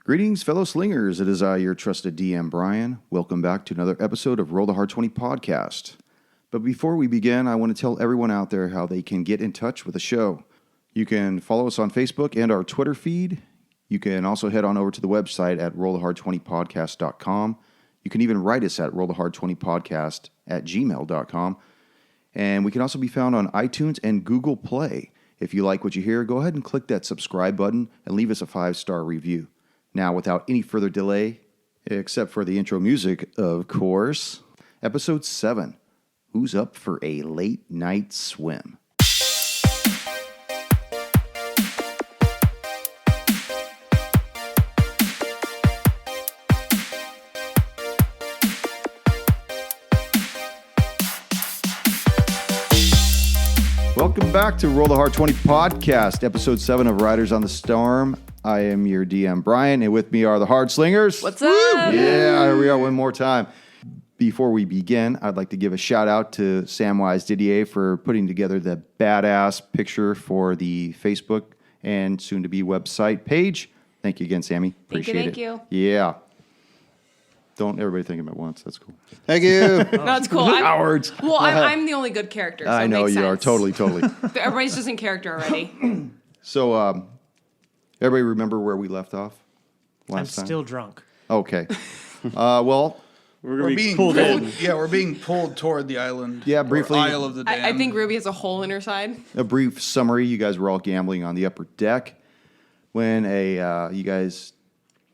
Greetings, fellow slingers. It is I, your trusted DM, Brian. Welcome back to another episode of Roll the Hard 20 podcast. But before we begin, I want to tell everyone out there how they can get in touch with the show. You can follow us on Facebook and our Twitter feed. You can also head on over to the website at rollthehard20podcast.com. You can even write us at rollthehard20podcast@gmail.com. And we can also be found on iTunes and Google Play. If you like what you hear, go ahead and click that subscribe button and leave us a 5-star review. Now, without any further delay, except for the intro music, of course, Episode 7, Who's Up for a Late Night Swim? Welcome back to Roll the Hard 20 podcast, Episode 7 of Riders on the Storm. I am your DM, Brian, and with me are the Hard Slingers. What's up? Yeah, here we are one more time. Before we begin, I'd like to give a shout out to Samwise Didier for putting together the badass picture for the Facebook and soon-to-be website page. Thank you again, Sammy. Appreciate it. Thank you. Yeah. Don't everybody think of it at once. That's cool. Thank you. No, it's cool. Cowards. Well, I'm the only good character, so I know it makes you are. sense. Totally. Everybody's just in character already. So, everybody remember where we left off last time? I'm still drunk. Okay. Well, We're being pulled in. Yeah, we're being pulled toward the island. Yeah, or briefly. Isle of the Damned. I think Ruby has a hole in her side. a brief summary. You guys were all gambling on the upper deck when you guys,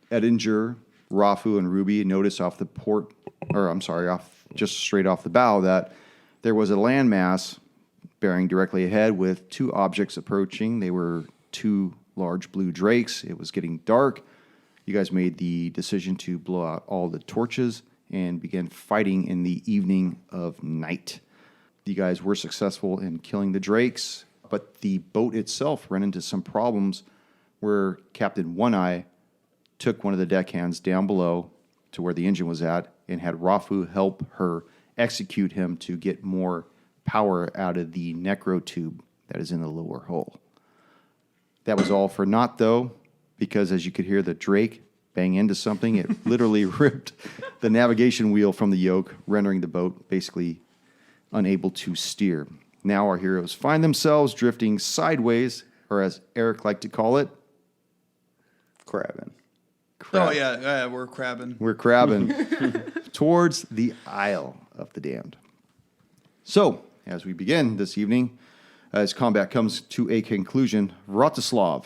Edinger, Rafu, and Ruby noticed off just straight off the bow that there was a landmass bearing directly ahead with two objects approaching. They were two large blue drakes. It was getting dark. You guys made the decision to blow out all the torches and began fighting in the evening of night. You guys were successful in killing the drakes, but the boat itself ran into some problems where Captain One-Eye took one of the deckhands down below to where the engine was at and had Rafu help her execute him to get more power out of the necro tube that is in the lower hull. That was all for naught, though, because as you could hear the drake bang into something, it literally ripped the navigation wheel from the yoke, rendering the boat basically unable to steer. Now our heroes find themselves drifting sideways, or as Eric liked to call it, Crabbing. crab. Oh, yeah, we're crabbing. We're crabbing towards the Isle of the Damned. So, as we begin this evening, as combat comes to a conclusion, Vratislav,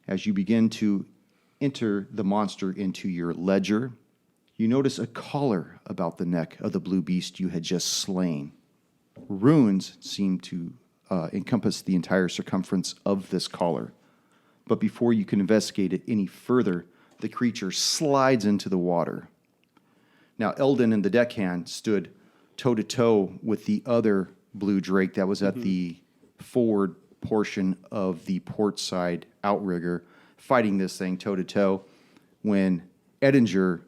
as you begin to enter the monster into your ledger, you notice a collar about the neck of the blue beast you had just slain. Runes seem to encompass the entire circumference of this collar. But before you can investigate it any further, the creature slides into the water. Now, Eldon and the deckhand stood toe-to-toe with the other blue drake that was at the forward portion of the port side outrigger, fighting this thing toe-to-toe, when Edinger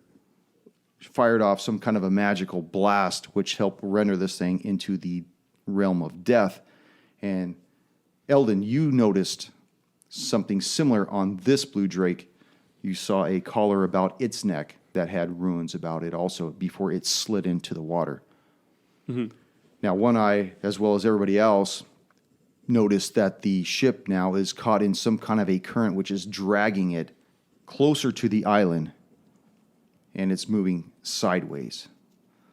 fired off some kind of a magical blast which helped render this thing into the realm of death. And Eldon, you noticed something similar on this blue drake. You saw a collar about its neck that had runes about it also before it slid into the water. Mm-hmm. Now, One-Eye, as well as everybody else, noticed that the ship now is caught in some kind of a current which is dragging it closer to the island, and it's moving sideways.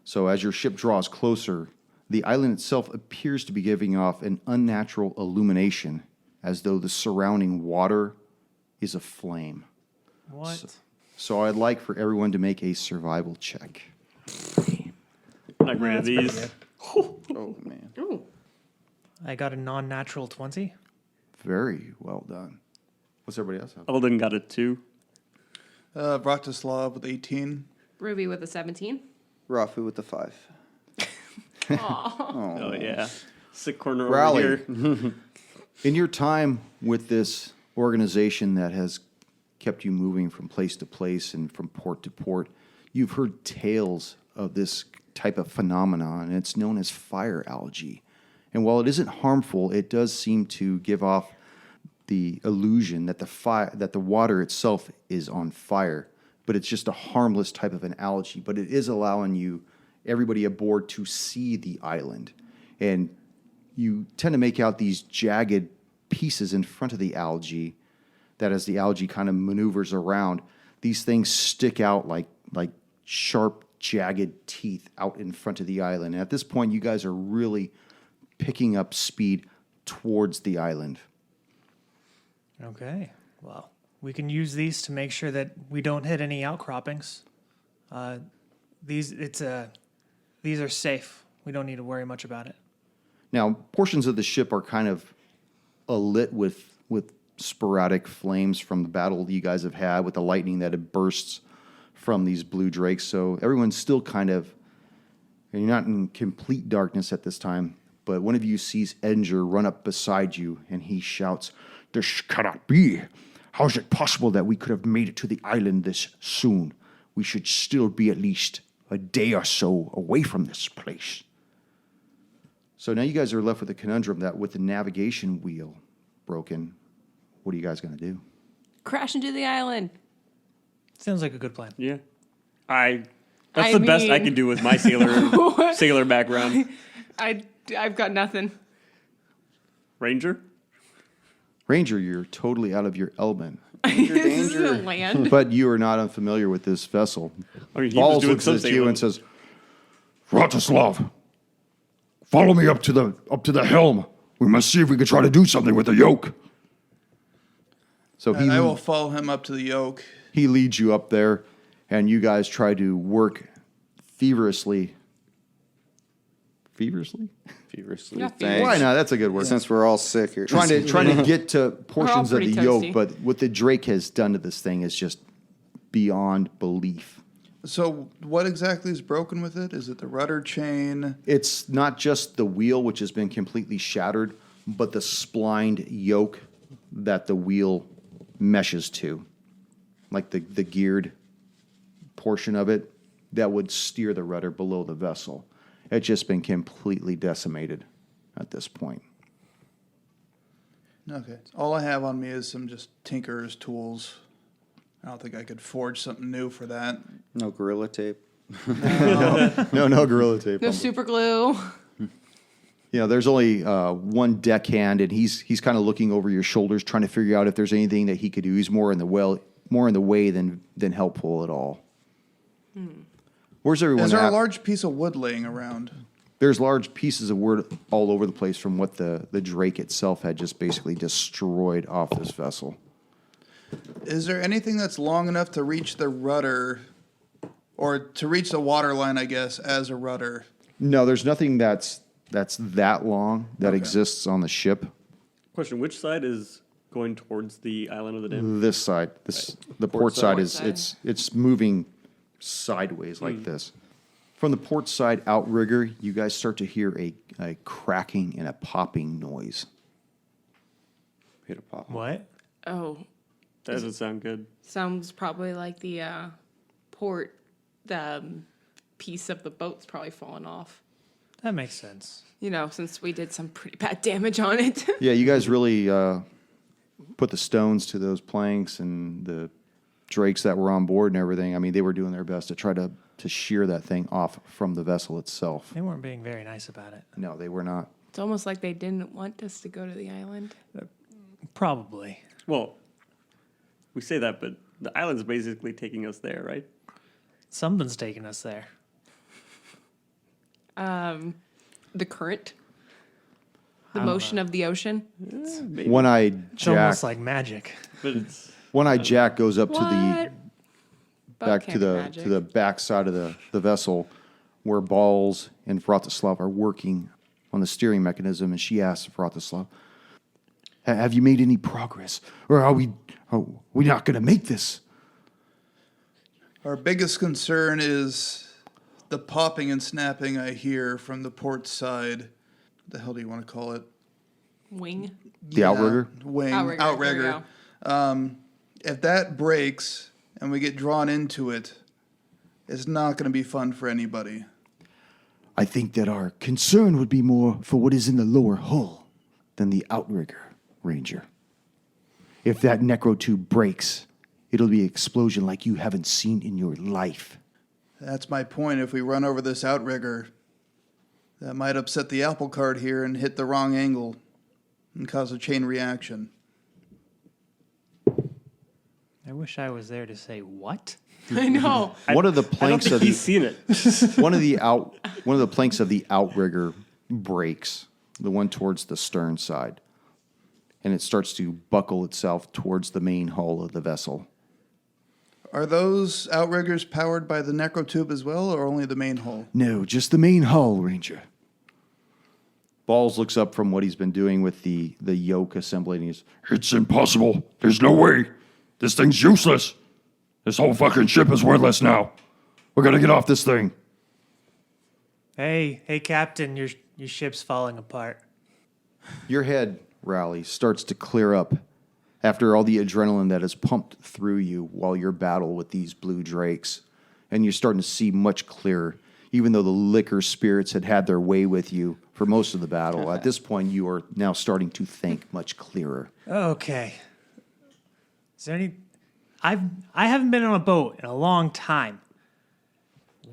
So as your ship draws closer, the island itself appears to be giving off an unnatural illumination as though the surrounding water is aflame. What? So I'd like for everyone to make a survival check. I ran these. Oh, man. Ooh. I got a non-natural 20. Very well done. What's everybody else have? Alden got a 2. Vratislav with 18. Ruby with a 17. Rafu with the 5. Oh, yeah. Sick corner Rally. over here. In your time with this organization that has kept you moving from place to place and from port to port, you've heard tales of this type of phenomenon, and it's known as fire algae. And while it isn't harmful, it does seem to give off the illusion that the water itself is on fire, but it's just a harmless type of an algae. But it is allowing everybody aboard, to see the island, and you tend to make out these jagged pieces in front of the algae. That as the algae kind of maneuvers around, these things stick out like sharp, jagged teeth out in front of the island. And at this point, you guys are really picking up speed towards the island. Okay. Well, we can use these to make sure that we don't hit any outcroppings. These are safe. We don't need to worry much about it. Now, portions of the ship are kind of lit with sporadic flames from the battle you guys have had with the lightning that it bursts from these blue drakes. So everyone's still kind of, and you're not in complete darkness at this time, but one of you sees Edger run up beside you, and he shouts, "This cannot be. How is it possible that we could have made it to the island this soon? We should still be at least a day or so away from this place." So now you guys are left with a conundrum that with the navigation wheel broken, what are you guys going to do? Crash into the island. Sounds like a good plan. Yeah. That's I the best I mean- can do with my sailor background. I've got nothing. Ranger? Ranger, you're totally out of your element. Danger, This danger. isn't land. But you are not unfamiliar with this vessel. I mean, he was Balls doing looks some at you sailing. and says, "Vratislav, follow me up to the helm. We must see if we can try to do something with the yoke." So And I will follow him up to the yoke. he leads you up there, and you guys try to work feverishly. Feverishly? Feverishly. Yeah, Thanks. Why not? That's a good word. Since we're all sick here. Trying to get to portions of the pretty yoke, toasty. but what the Drake has done to this thing is just beyond belief. So what exactly is broken with it? Is it the rudder chain? It's not just the wheel, which has been completely shattered, but the splined yoke that the wheel meshes to, like the geared portion of it that would steer the rudder below the vessel. It's just been completely decimated at this point. Okay. All I have on me is some just tinkerer's tools. I don't think I could forge something new for that. No Gorilla Tape. No Gorilla Tape. No super glue. You know, there's only one deckhand, and he's kind of looking over your shoulders, trying to figure out if there's anything that he could do. He's more in the way than helpful at all. Where's everyone Is there at? a large piece of wood laying around? There's large pieces of wood all over the place from what the Drake itself had just basically destroyed off this vessel. Is there anything that's long enough to reach the rudder, or to reach the water line, I guess, as a rudder? No, there's nothing that's that long that Okay. exists on the ship. Question, which side is going towards the island of the dam? This side, the port side is it's moving sideways like this. From the port side outrigger, you guys start to hear a cracking and a popping noise. Hit a pop. What? Oh, That doesn't sound good. sounds probably like the port. The piece of the boat's probably fallen off. That makes sense. You know, since we did some pretty bad damage on it. Yeah, you guys really put the stones to those planks and the drakes that were on board and everything. I mean, they were doing their best to try to shear that thing off from the vessel itself. They weren't being very nice about it. No, they were not. It's almost like they didn't want us to go to the island. Probably. Well, we say that, but the island's basically taking us there, right? Something's taking us there. The current, the I don't motion of the ocean. Maybe. One-eyed It's Jack. almost like magic. But it's One-eyed Jack goes up to the What? Boat back can't to be the magic. to the back side of the vessel where Balls and Vratislav are working on the steering mechanism, and she asks Vratislav, "Have you made any progress, or are we not going to make this?" Our biggest concern is the popping and snapping I hear from the port side. What the hell do you want to call it? Wing. The outrigger? Wing. Outrigger, Outrigger. there you If that breaks and we get drawn into it, it's not going to be fun for anybody. I think that our concern would be more for what is in the lower hull than the outrigger, Ranger. If that necro tube breaks, it'll be an explosion like you haven't seen in your life. That's my point. If we run over this outrigger, that might upset the apple cart here and hit the wrong angle and cause a chain reaction. I wish I was there to say what. I know. One of the I don't planks think of the he's seen it. one of the planks of the outrigger breaks, the one towards the stern side, and it starts to buckle itself towards the main hull of the vessel. Are those outriggers powered by the necrotube as well, or only the main hull? No, just the main hull, Ranger. Balls looks up from what he's been doing with the yoke assembly, and he's, It's impossible. There's no way. This thing's useless. This whole fucking ship is worthless now. We're gonna get off this thing. Hey, Captain, your ship's falling apart. your head, Rally, starts to clear up after all the adrenaline that is pumped through you while you're battle with these blue drakes. And you're starting to see much clearer, even though the liquor spirits had their way with you for most of the battle. At this point, you are now starting to think much clearer. Okay. Is there any? I haven't been on a boat in a long time.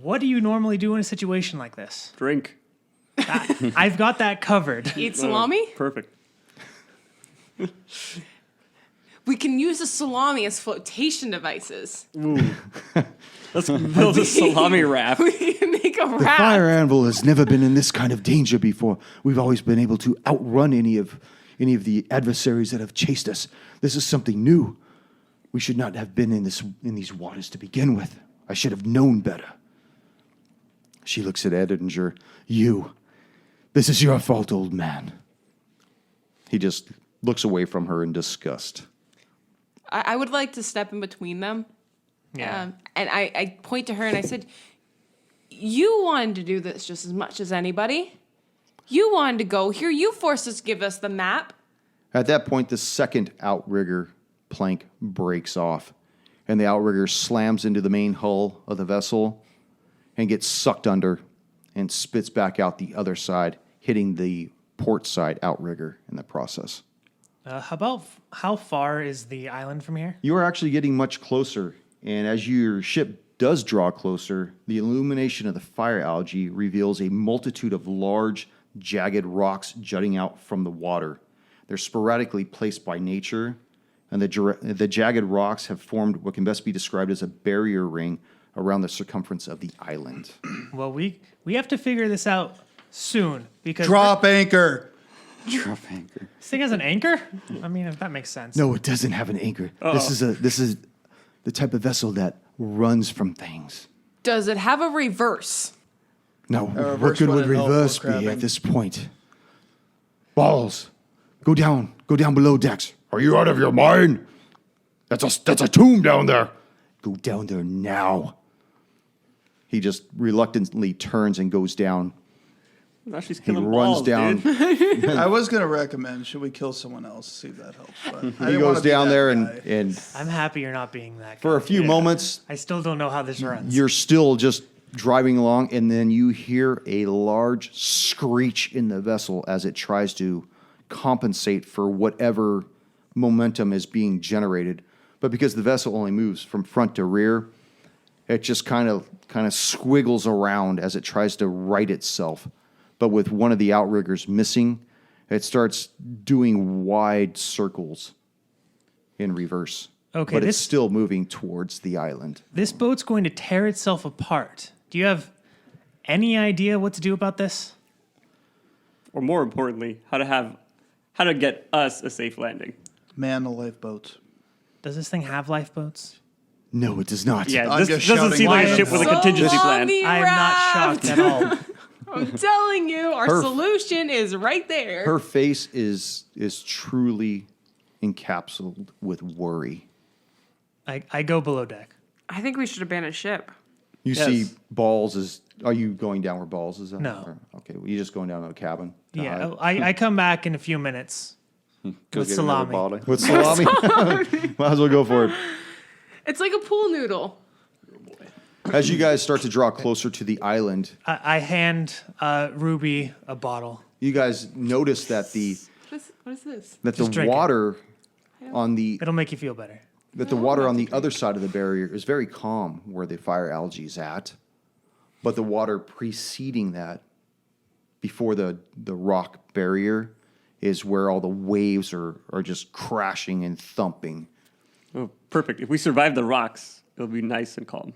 What do you normally do in a situation like this? Drink. I've got that covered. Eat salami? Perfect. We can use the salami as flotation devices. Let's build a salami raft. We can make a The raft. Fire Anvil has never been in this kind of danger before. We've always been able to outrun any of the adversaries that have chased us. This is something new. We should not have been in these waters to begin with. I should have known better. She looks at Edinger. This is your fault, old man. He just looks away from her in disgust. I would like to step in between them. Yeah. And I point to her and I said, you wanted to do this just as much as anybody. You wanted to go here. You forced us to give us the map. At that point, the second outrigger plank breaks off, and the outrigger slams into the main hull of the vessel and gets sucked under and spits back out the other side, hitting the port side outrigger in the process. How far is the island from here? You are actually getting much closer, and as your ship does draw closer, the illumination of the fire algae reveals a multitude of large, jagged rocks jutting out from the water. They're sporadically placed by nature, and the jagged rocks have formed what can best be described as a barrier ring around the circumference of the island. Well, we have to figure this out soon because Drop anchor. Drop anchor. this thing has an anchor. I mean, if that makes sense. No, it doesn't have an anchor. This is the type of vessel that runs from things. Does it have a reverse? No, reverse what good would wouldn't help reverse with be crabbing. at this point? Balls, go down below decks. Are you out of your mind? That's a tomb down there. Go down there now. He just reluctantly turns and goes down. Now she's He killing runs balls, down. dude. I was going to recommend, should we kill someone else? See if that helps. But I He didn't goes wanna be down that there guy. and I'm happy you're not being that guy. for a few moments, I still don't know how this runs. you're still just driving along, and then you hear a large screech in the vessel as it tries to compensate for whatever momentum is being generated. But because the vessel only moves from front to rear, it just kind of squiggles around as it tries to right itself. But with one of the outriggers missing, it starts doing wide circles in reverse. Okay, But it's this- still moving towards the island. This boat's going to tear itself apart. Do you have any idea what to do about this? Or more importantly, how to get us a safe landing. Man the lifeboats. Does this thing have lifeboats? No, it does not. Yeah, I'm this just doesn't shouting seem like a why ship with a I'm- contingency plan. Salami I am not raft! shocked at all. I'm telling you, our Her- solution is right there. Her face is truly encapsulated with worry. I go below deck. I think we should abandon ship. You Yes. see Balls is... Are you going down where Balls is at? No. Or- okay, well, you're just going down to the cabin. to Yeah, hide. I come back in a few minutes. Go With get another salami. bottle. With salami? Might as well go for it. It's like a pool noodle. As you guys start to draw closer to the island, I hand Ruby a bottle. you guys notice that the What is this? that Just the drink it. water on the It'll make you feel better. that the water on the other side of the barrier is very calm where the fire algae is at, but the water preceding that, before the rock barrier, is where all the waves are just crashing and thumping. Oh, perfect. If we survive the rocks, it'll be nice and calm.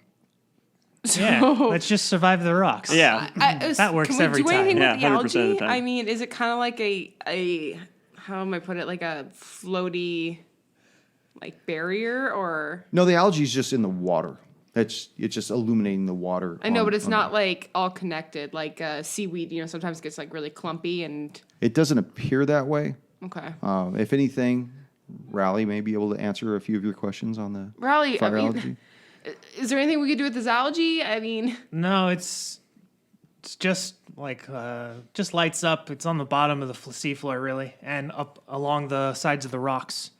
Yeah, let's just survive the rocks. Yeah. That works can we every do anything time. with the Yeah, 100% of the algae? time. I mean, is it kind of like a how am I put it? Like a floaty, like barrier, or No, the algae is just in the water. It's just illuminating the water. I know, but it's on not the- like all connected. Like seaweed, you know, sometimes it gets like really clumpy and It doesn't appear that way. okay. If anything, Rally may be able to answer a few of your questions on the Rally, fire I mean, algae. is there anything we could do with this algae? I mean, No, it's just like just lights up. It's on the bottom of the seafloor, really, and up along the sides of the rocks.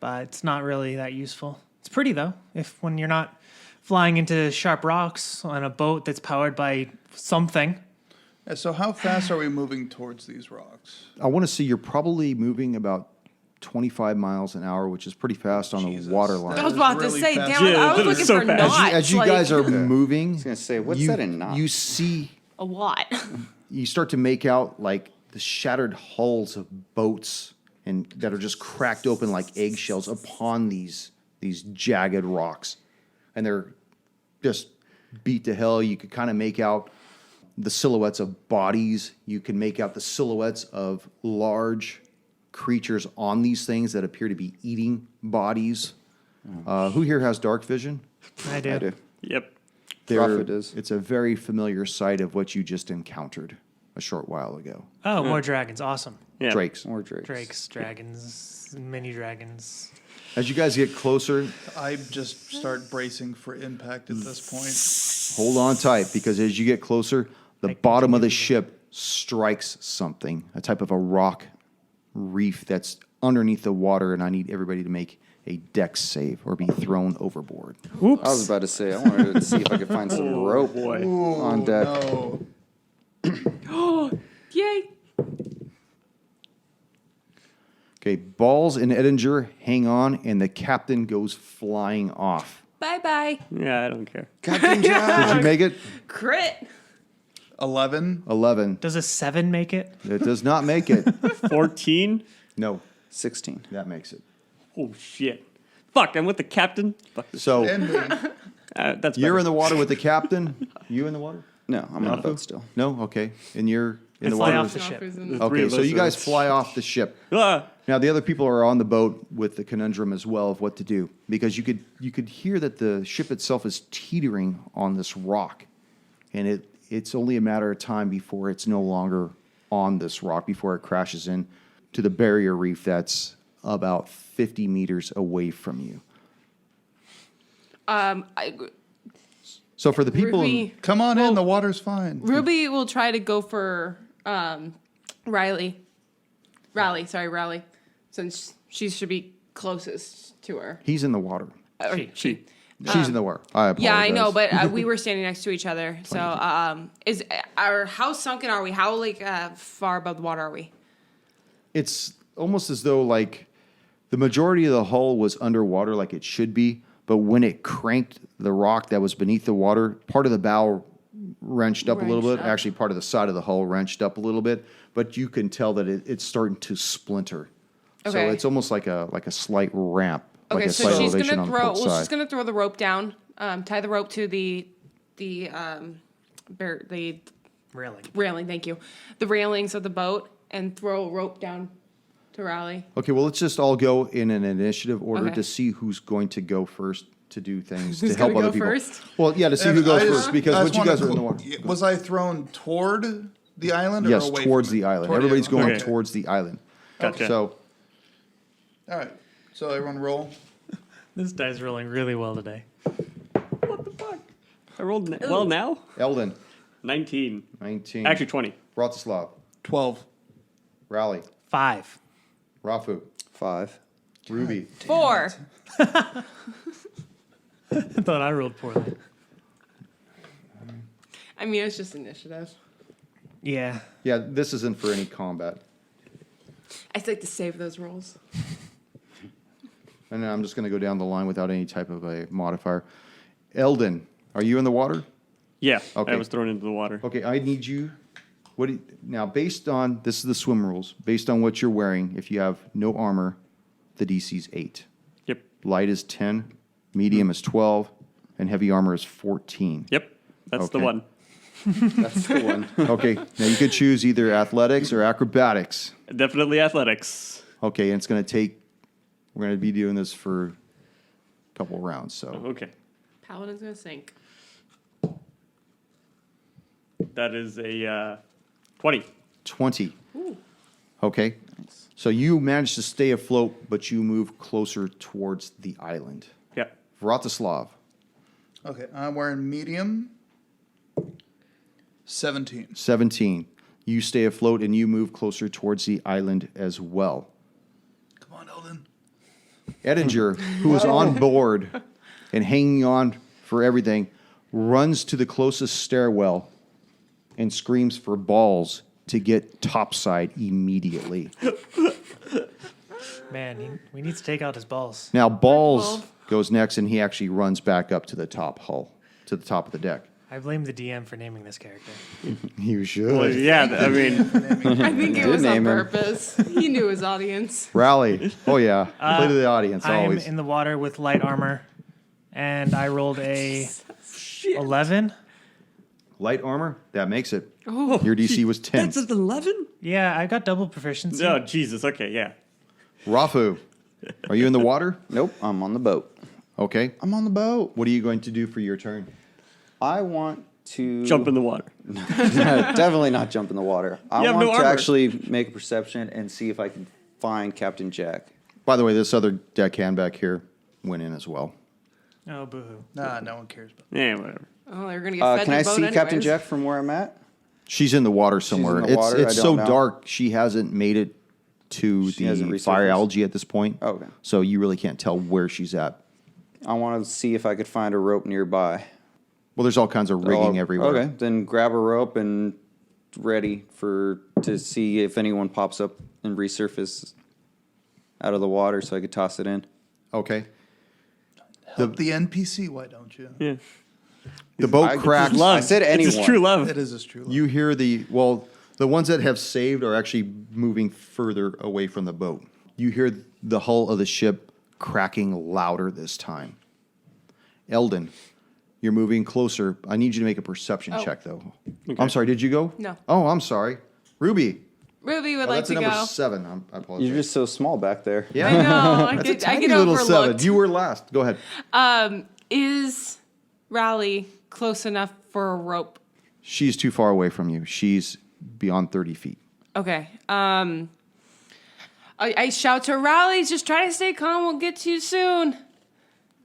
But it's not really that useful. It's pretty though, if when you're not flying into sharp rocks on a boat that's powered by something. Yeah, so how fast are we moving towards these rocks? I want to see you're probably moving about 25 miles an hour, which is pretty fast on Jesus, a water I line. was is about to really say, fast. damn, Yeah, I that was is looking so for fast. knots. As you like, guys are moving, I was gonna say, what's you, that in knots? you see, a lot. you start to make out like the shattered hulls of boats and that are just cracked open like eggshells upon these jagged rocks, and they're just beat to hell. You could kind of make out the silhouettes of bodies. You can make out the silhouettes of large creatures on these things that appear to be eating bodies. Who here has dark vision? I do. I do. Yep. Prophet is. It's a very familiar sight of what you just encountered a short while ago. Oh, more dragons. Awesome. Yeah. Drakes. More drakes. Drakes, dragons, mini dragons. As you guys get closer, I just start bracing for impact at this point. hold on tight, because as you get closer, the bottom of the ship strikes something, a type of a rock reef that's underneath the water, and I need everybody to make a dex save or be thrown overboard. I was about to say, I wanted to see if I could find some rope Boy. on deck. No. Yay. Okay, Balls and Edinger hang on, and the captain goes flying off. Bye bye. Yeah, I don't care. Captain Jack. Did you make it? Crit. 11. 11. Does a 7 make it? It does not make it. 14? No, 16. that makes it. Oh, shit. Fuck, I'm with the captain. Fuck this. So And me. That's you're better. in the water with the captain. You in the water? No, I'm on a boat still. No? Okay. And you're in I the fly water. off the with- ship. The three Okay, of so us you are- guys fly off the ship. Ah, Now the other people are on the boat with the conundrum as well of what to do, because you could hear that the ship itself is teetering on this rock, and it's only a matter of time before it's no longer on this rock, before it crashes in to the barrier reef that's about 50 meters away from you. So for the people, Ruby, Come on in, the water's fine. Ruby will try to go for Riley. Raleigh, since she should be closest to her. he's in the water. Or she. She's in the water. I apologize. Yeah, I know, but we were standing next to each other. So, how sunken are we? How far above the water are we? It's almost as though like the majority of the hull was underwater like it should be, but when it cranked the rock that was beneath the water, part of the bow wrenched up a little Wrenched bit. up. Actually, part of the side of the hull wrenched up a little bit, but you can tell that it's starting to splinter. So Okay. it's almost like a slight ramp, like Okay, a so slight she's elevation gonna on the throw. port Well, side. she's gonna throw the rope down. Tie the rope to the Railing. railing. Thank you. The railings of the boat, and throw a rope down to Raleigh. Okay, well, let's just all go in an initiative order Okay. to see who's going to go first to do things Who's to help gonna other go people. first? Well, yeah, to see who And goes I first, because I what just you guys are wanna in the water. cl- Was I thrown toward the island or Yes, away towards from it? the island. Toward Everybody's island. going Okay. towards the island. Gotcha. So All right. So everyone roll. This guy's rolling really well today. What the fuck? I rolled well now? Eldon, 19. 19. Actually, 20. Bratislav, 12. Rally, 5. Rafu, 5. Ruby. 4. I thought I rolled poorly. I mean, it's just initiative. Yeah. Yeah, this isn't for any combat. I like to save those rolls. And I'm just going to go down the line without any type of a modifier. Eldon, are you in the water? Yeah, Okay. I was thrown into the water. Okay, I need you. Now, based on this is the swim rules. Based on what you're wearing, if you have no armor, the DC's 8. Yep. Light is 10, medium is 12, and heavy armor is 14. Yep. That's the Okay. one. That's the one. Okay, now you could choose either athletics or acrobatics. Definitely athletics. Okay, and it's going to take. We're going to be doing this for a couple rounds. So Okay. Paladin's gonna sink. That is a 20. 20. Okay, so you managed to stay afloat, but you move closer towards the island. Yep. Vratislav, Okay, I'm wearing medium. 17. 17. You stay afloat and you move closer towards the island as well. Come on, Eldon. Edinger, who is on board and hanging on for everything, runs to the closest stairwell and screams for Balls to get topside immediately. Man, we need to take out his balls. Now, Balls goes next, and he actually runs back up to the top hull, to the top of the deck. I blame the DM for naming this character. You should. Well, yeah, I mean, I think it was on name him. purpose. He knew his audience. Rally. Oh, yeah. Play to the audience, I'm always. in the water with light armor, and I rolled a 11. Light armor, that makes it. Your DC was 10. that's an 11? Yeah, I got double proficiency. Oh, Jesus. Okay, yeah. Rafu, are you in the water? Nope, I'm on the boat. Okay. I'm on the boat. What are you going to do for your turn? I want to Jump in the water. definitely not jump in the water. I You have want no to armor. actually make a perception and see if I can find Captain Jack. By the way, this other deckhand back here went in as well. Oh, boo-hoo. Nah, no one cares about Yeah, whatever. Oh, they're gonna get fed Can to I the boat see Captain anyways. Jack from where I'm at? She's in the water somewhere. the water? It's I so don't know. dark, she hasn't made it to She hasn't the fire resurfaced? algae at this point. Oh, okay. So you really can't tell where she's at. I want to see if I could find a rope nearby. Well, there's all kinds of rigging everywhere. Okay, then grab a rope and ready to see if anyone pops up and resurface out of the water so I could toss it in. Okay. Help the NPC, why don't you? Yeah. The boat I- cracks. Love. I said It's anyone. his true love. It is his true love. You hear the ones that have saved are actually moving further away from the boat. You hear the hull of the ship cracking louder this time. Eldon, you're moving closer. I need you to make a perception check, though. I'm sorry, did you go? No. Oh, I'm sorry. Ruby. Ruby would Oh, like that's to a number go. 7. I apologize. You're just so small back there. yeah. I know. I That's a get, tiny I get little 7. overlooked. You were last. Go ahead. Is Raleigh close enough for a rope? She's too far away from you. She's beyond 30 feet. Okay. I shout to Raleigh, just try to stay calm. We'll get to you soon.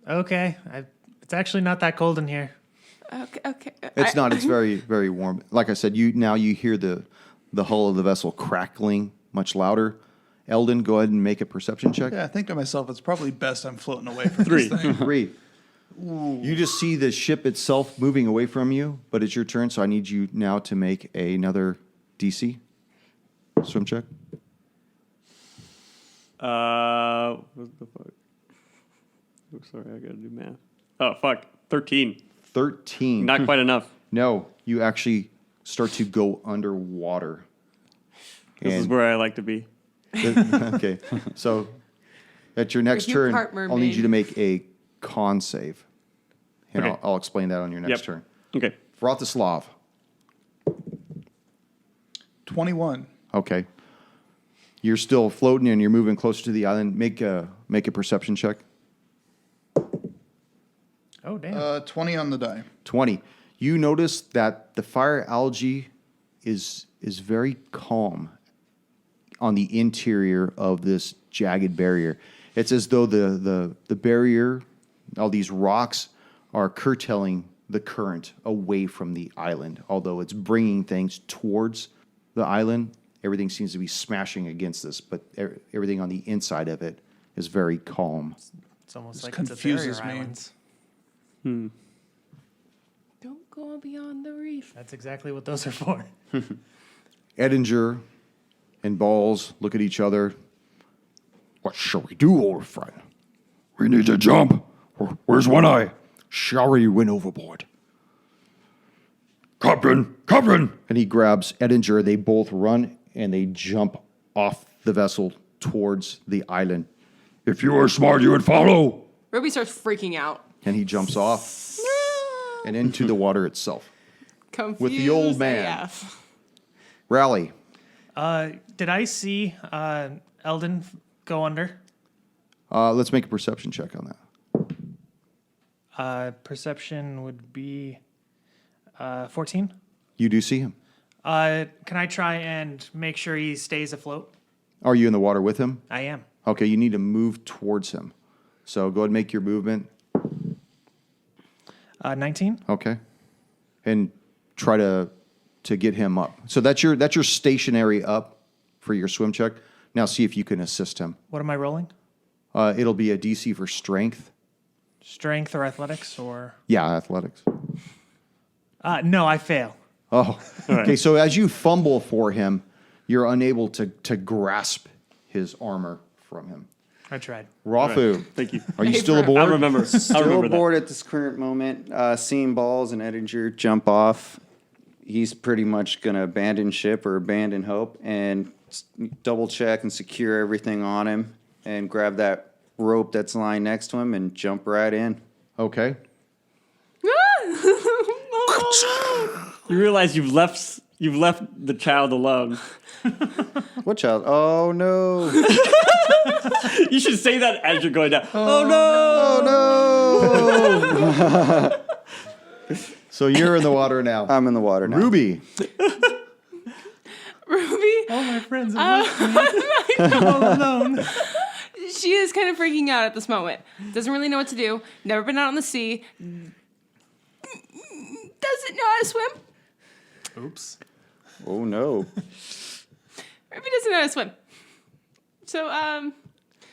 Okay, it's actually not that cold in here. Okay. It's not. It's very, very warm. Like I said, you hear the hull of the vessel crackling much louder. Eldon, go ahead and make a perception check. Yeah, I think to myself, it's probably best I'm floating away from 3. this thing. 3. You just see the ship itself moving away from you, but it's your turn, so I need you now to make another DC swim check. What the fuck? Oh, sorry, I gotta do math. Oh, fuck. 13. 13. Not quite enough. No, you actually start to go underwater. This is And- where I like to be. Okay, so at your next you turn, part I'll need mermaid. you to make a con save. And Okay. I'll explain that on your next Yep. turn. Okay. Vratislav. 21. Okay. You're still floating and you're moving closer to the island. Make a perception check. Oh, damn. 20 on the die. 20. You notice that the fire algae is very calm on the interior of this jagged barrier. It's as though the barrier, all these rocks, are curtailing the current away from the island. Although it's bringing things towards the island, everything seems to be smashing against this, but everything on the inside of it is very calm. It's almost This like it's a confuses barrier me. islands. Don't go beyond the reef. That's exactly what those are for. Edinger and Balls look at each other. What shall we do, old friend? We need to jump. Where's One Eye? Shari went overboard. Captain! And he grabs Edinger. They both run and they jump off the vessel towards the island. If you were smart, you would follow. Ruby starts freaking out. And he jumps off and into the water itself. Confused With the old man. AF. Rally. Did I see Eldon go under? Let's make a perception check on that. Perception would be 14. You do see him. Can I try and make sure he stays afloat? Are you in the water with him? I am. Okay, you need to move towards him. So go ahead and make your movement. 19. Okay. And try to get him up. So that's your stationary up for your swim check. Now see if you can assist him. What am I rolling? It'll be a DC for strength. Strength or athletics or? Yeah, athletics. No, I fail. Oh, okay. So as you fumble for him, you're unable to grasp his armor from him. I tried. Rafu, Thank you. are you Hey, still Fred. aboard? I remember. I Still remember aboard at this current moment. Seeing Balls and Edinger jump off. He's pretty much going to abandon ship or abandon hope and double check and secure everything on him and grab that rope that's lying next to him and jump right in. Okay. You realize you've left the child alone. What child? Oh no! You should say that as you're going down. Oh no! So you're in the water now. I'm in the water now. Ruby. Ruby, All my friends have left me all alone. she is kind of freaking out at this moment. Doesn't really know what to do. Never been out on the sea. Doesn't know how to swim. Oops. Oh no! Ruby doesn't know how to swim. So,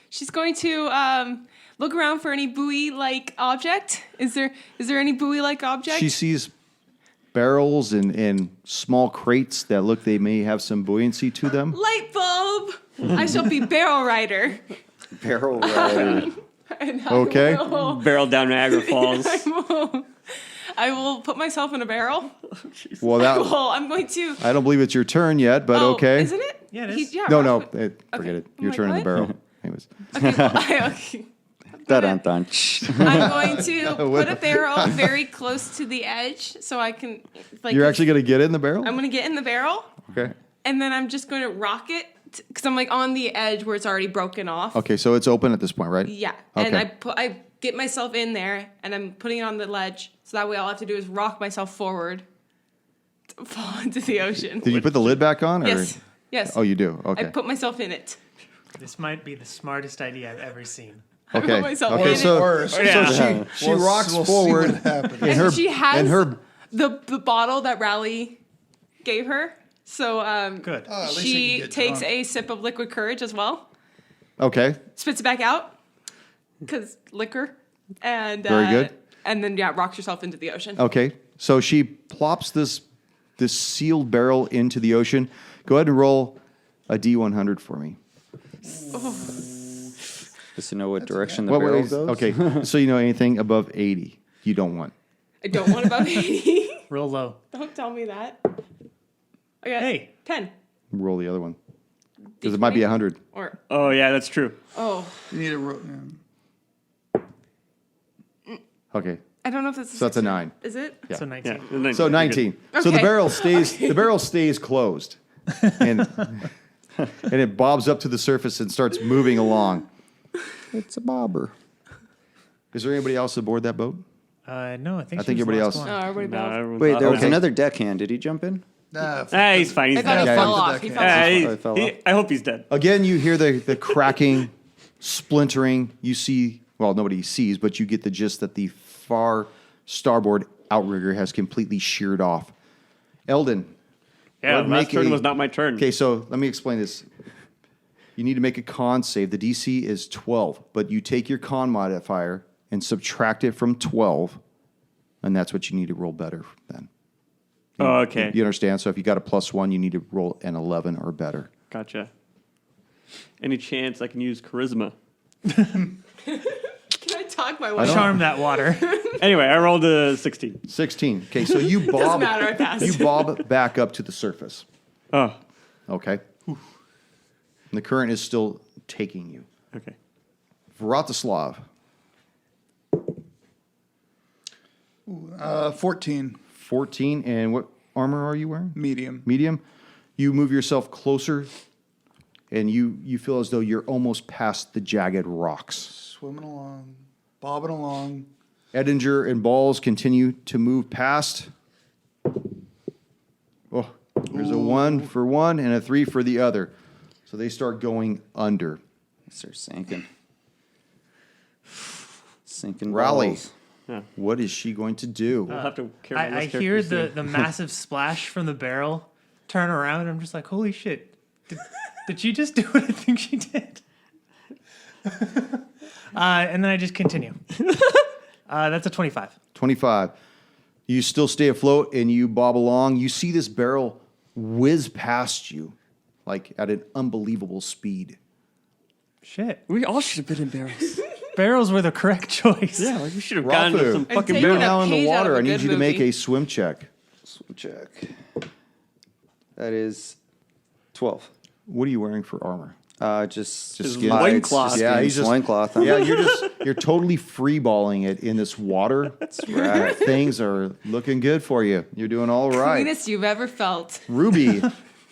she's going to look around for any buoy-like object. Is there any buoy-like object? She sees barrels and small crates that look they may have some buoyancy to them. Light bulb. I shall be barrel rider. Barrel rider. And I Okay. will- Barrel down Niagara Falls. I will put myself in a barrel. Well, that Well, I'm going to. I don't believe it's your turn yet, but Oh, okay. Isn't it? Yeah, it is. No, Ralph- forget Okay. it. I'm Your like, turn in the what? barrel. Anyways. Okay, well, okay. Dun-dun-dun. I'm going to put a barrel very close to the edge so I can. Like, You're actually going to get in the barrel? I'm going to get in the barrel Okay. and then I'm just going to rock it because I'm like on the edge where it's already broken off. Okay, so it's open at this point, right? Yeah, and Okay. I get myself in there and I'm putting it on the ledge so that way all I have to do is rock myself forward to fall into the ocean. Did you put the lid back on? Or? Yes. Yes. Oh, you do? I Okay. put myself in it. This might be the smartest idea I've ever seen. I Okay. put myself Okay, in so- it. Worse. Yeah. She rocks forward. See what happens. And her, she has and her the bottle that Raleigh gave her. So Good. Oh, at least you she can get takes drunk. a sip of liquid courage as well. Okay. Spits it back out because liquor. And Very good. And then rocks herself into the ocean. Okay. So she plops this sealed barrel into the ocean. Go ahead and roll a D100 for me. Just to know what direction the What barrel ways? goes. Okay. So you know anything above 80 you don't want. I don't want above 80. Real low. Don't tell me that. I got Hey. 10. Roll the other one. Because it might be 100. Or Oh yeah, that's true. You need a Okay. I don't know if that's So that's a 9. Is it? Yeah. So 19. Yeah. So 19. So the Okay. barrel stays closed. And and it bobs up to the surface and starts moving along. It's a bobber. Is there anybody else aboard that boat? No, I think. I she think was the everybody last else- one. Oh, everybody No, bailed. everyone's Wait, off. there was Okay. another deckhand. Did he jump in? Nah, Ah, he's fine. He's I thought he dead. fell fuck off. the He deckhand. fell off. He- Oh, he fell off. I hope he's dead. Again, you hear the cracking, splintering. You see, well, nobody sees, but you get the gist that the far starboard outrigger has completely sheared off. Eldon. Yeah, Lord, last make turn a- was not my turn. Okay, so let me explain this. You need to make a con save. The DC is 12, but you take your con modifier and subtract it from 12, and that's what you need to roll better then. Oh, okay. You understand? So if you got a +1, you need to roll an 11 or better. Gotcha. Any chance I can use charisma? talk my way. Charm that water. Anyway, I rolled a 16. 16. Okay, so you Doesn't bob. matter. I passed. You bob back up to the surface. Oh, Okay. And the current is still taking you. okay. Vratislav. 14. 14. And what armor are you wearing? Medium. Medium. You move yourself closer, and you feel as though you're almost past the jagged rocks. Swimming along. Bobbing along. Edinger and Balls continue to move past. Oh, there's a 1 for one and a 3 for the other. So they start going under. Start sinking. Sinking Rally. balls. What is she going to do? I'll have to carry I hear the massive splash from the barrel. Turn around, and I'm just like, holy shit. Did she just do what I think she did? And then I just continue. That's a 25. 25. You still stay afloat and you bob along. You see this barrel whiz past you, like at an unbelievable speed. Shit. We all should have been in barrels. Barrels were the correct choice. Yeah, like we should have gotten Rafu. to some I'm fucking taking You're a now in the page out water. of a I need good you to make movie. a swim check. Swim check. That is 12. What are you wearing for armor? Just Just skin. skin. Loincloth. Just Yeah, skin, he's just- loincloth. Yeah, you're totally free balling it in this water. That's right. Things are looking good for you. You're doing all right. Cleanest you've ever felt. Ruby,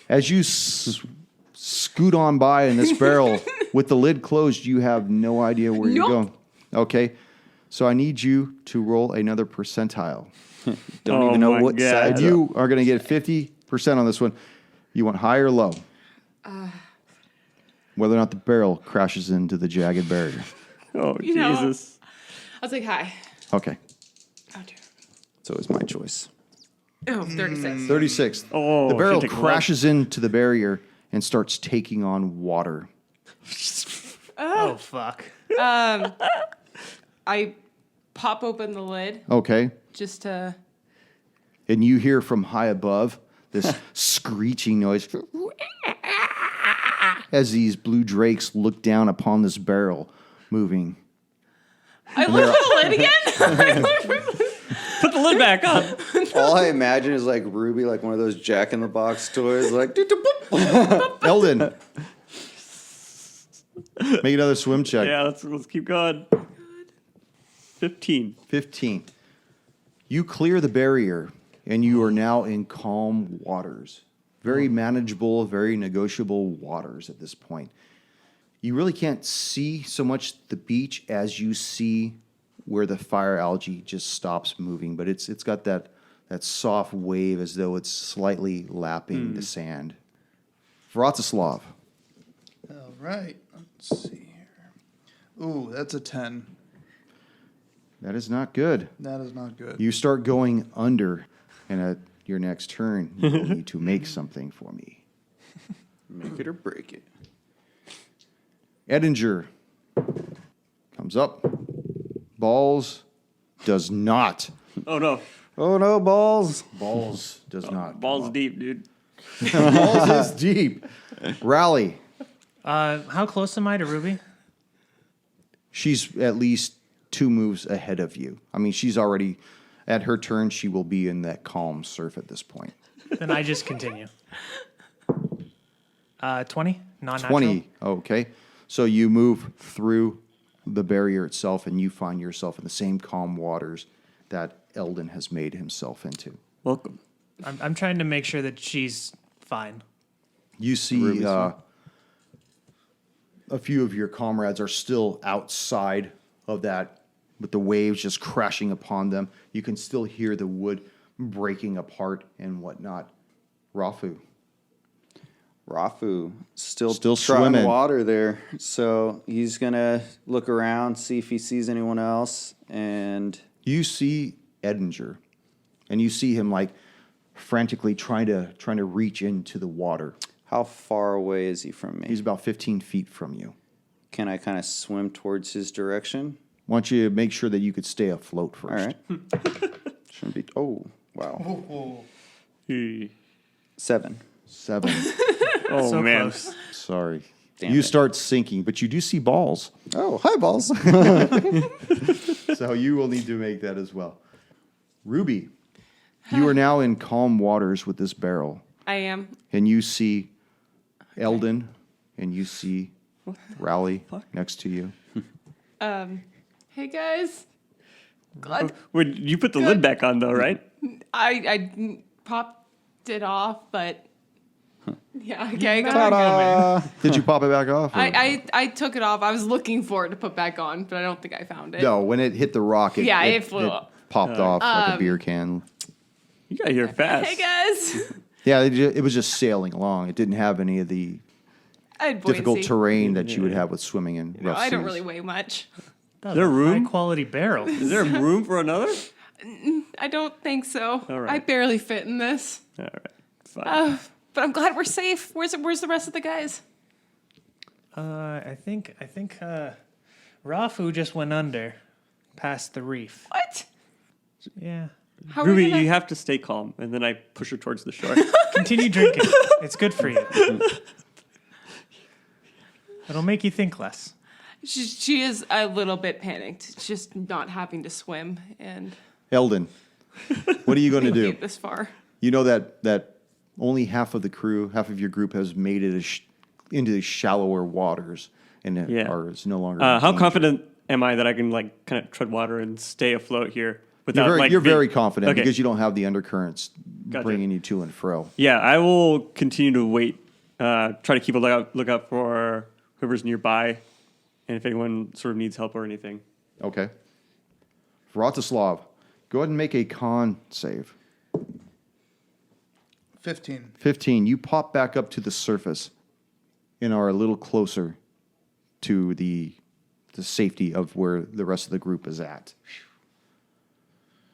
as you scoot on by in this barrel with the lid closed, you have no idea where you're Nope. going. Okay, so I need you to roll another percentile. Don't Oh even know my what God. side And you are going to get 50% on this one. You want high or low? Whether or not the barrel crashes into the jagged barrier. Oh, You know. Jesus. I was like, hi. Okay, Oh, dear. It's always my choice. Oh, 36. 36. Oh, The barrel should take a crashes into the barrier and starts taking on water. Oh, fuck. I pop open the lid Okay. just to. And you hear from high above this screeching noise as these blue drakes look down upon this barrel moving. I look at the lid again. Put the lid back on. All I imagine is like Ruby, like one of those Jack in the Box toys, like. Eldon. Make another swim check. Yeah, let's keep going. 15. 15. You clear the barrier and you are now in calm waters. Very manageable, very negotiable waters at this point. You really can't see so much the beach as you see where the fire algae just stops moving, but it's got that soft wave as though it's slightly lapping the sand. Vratislav. All right. Let's see here. Ooh, that's a 10. That is not good. That is not good. You start going under, and at your next turn, you will need to make something for me. Make it or break it. Edinger comes up. Balls does not. Oh, no. Oh no, balls! Balls does not. Balls deep, dude. Balls is deep. Rally. How close am I to Ruby? She's at least 2 moves ahead of you. I mean, she's already, at her turn, she will be in that calm surf at this point. Then I just continue. 20? Non-natural? 20. Okay. So you move through the barrier itself and you find yourself in the same calm waters that Eldon has made himself into. Welcome. I'm trying to make sure that she's fine. You see a few of your comrades are still outside of that with the waves just crashing upon them. You can still hear the wood breaking apart and whatnot. Rafu. Still Still trotting swimming. water there. So he's going to look around, see if he sees anyone else. And You see Edinger, and you see him like frantically trying to reach into the water. how far away is he from me? He's about 15 feet from you. Can I kind of swim towards his direction? I want you to make sure that you could stay afloat first. All right. Shouldn't be. Oh, wow. Hey. 7. 7. Oh, So man. close. Sorry. Damn you it. start sinking, but you do see balls. Oh, hi, balls. So you will need to make that as well. Ruby, you are now in calm waters with this barrel, I am. and you see Eldon, and you see Rowley next to you. Hey guys. Glad Wait, you put the lid back on though, right? I popped it off, but yeah, okay. Ta-da. Did you pop it back off? or- I took it off. I was looking for it to put back on, but I don't think I found it. No, when it hit the rock, it flew up. popped off like a beer can. You got here fast. Hey guys. Yeah, it was just sailing along. It didn't have any of the I had difficult buoyancy. terrain that you would have with swimming in rough I don't seas. really weigh much. That's there a room? high quality barrel. Is there room for another? I don't think so. All right. I barely fit in this. All right, fine. But I'm glad we're safe. Where's the rest of the guys? I think Rafu just went under past the reef. What? Yeah. How are we Ruby, gonna... you have to stay calm, and then I push her towards the shore. Continue drinking. It's good for you. It'll make you think less. She is a little bit panicked. Just not having to swim and Eldon, what are you going to do? get this far. You know that only half of the crew, half of your group has made it into the shallower waters and is no longer. in How danger. confident am I that I can like kind of tread water and stay afloat here without You're being- very confident Okay. because you don't have the undercurrents Gotcha. bringing you to and fro. Yeah, I will continue to wait. Try to keep a lookout for whoever's nearby, and if anyone sort of needs help or anything. Okay. Vratislav, go ahead and make a con save. 15. 15. You pop back up to the surface and are a little closer to the safety of where the rest of the group is at.